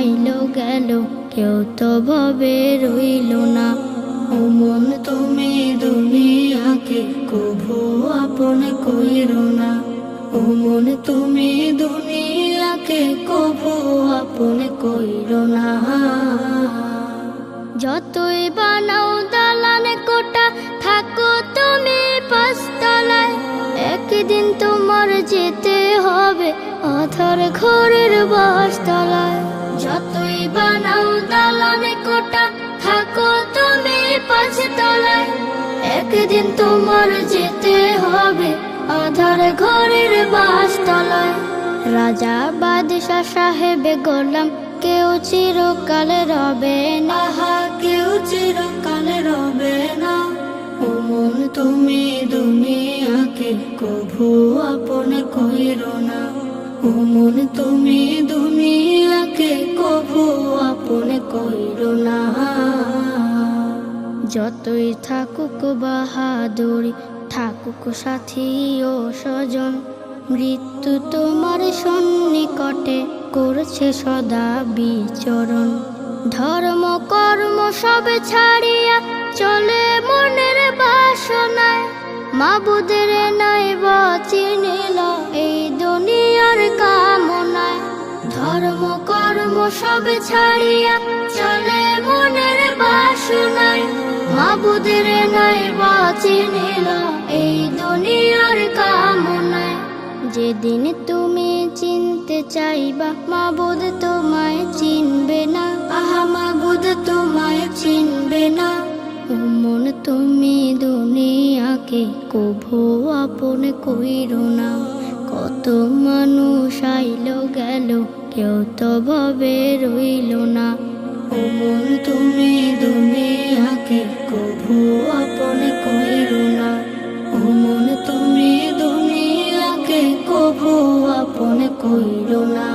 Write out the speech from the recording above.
আইলো গেল, কেউ তো ভবে রইল না। ও মন তুমি দুনিয়াকে কভু আপন কইরো না। ও মন তুমি দুনিয়াকে কভু আপন কইরো না। যতই বানাও দালান কোটা, থাকো তুমি পাঁচতলায়, একদিন তোমার যেতে হবে আধার ঘরের বাসতলায়। যতই বানাও দালান কোটা, থাকো তুমি পাঁচতলায়, একদিন তোমার যেতে হবে আধার ঘরের বাসতলায়। রাজা বাদশা সাহেবে গোলাম, কেউ চিরকাল রবে না, কেউ চিরকাল রবে না। ও মন তুমি দুনিয়াকে কভু আপন কইরো না। ও মন তুমি দুনিয়াকে কভু আপন কইরো না। যতই থাকুক বাহাদুরি, থাকুক সাথী ও স্বজন, মৃত্যু তোমার সন্নিকটে করছে সদা বিচরণ। ধর্ম কর্ম সব ছাড়িয়া চলে মনের বাসনায়, মাবুদের নাই চিনিল এই দুনিয়ার কামনায়। ধর্ম কর্ম সব ছাড়িয়া চলে মনের বাসনায়, মাবুদের নাই চিনিল এই দুনিয়ার কামনায়। যেদিন তুমি চিনতে চাইবা, মাবুদ তোমায় চিনবে না, আহা মাবুদ তোমায় চিনবে না। ও মন তুমি দুনিয়াকে কভু আপন কইরো না। কত মানুষ আইলো গেল, কেউ তো ভবে রইল না। ও মন তুমি দুনিয়াকে কভু আপন কইরো না। ও মন তুমি দুনিয়াকে কভু আপন কইরো না।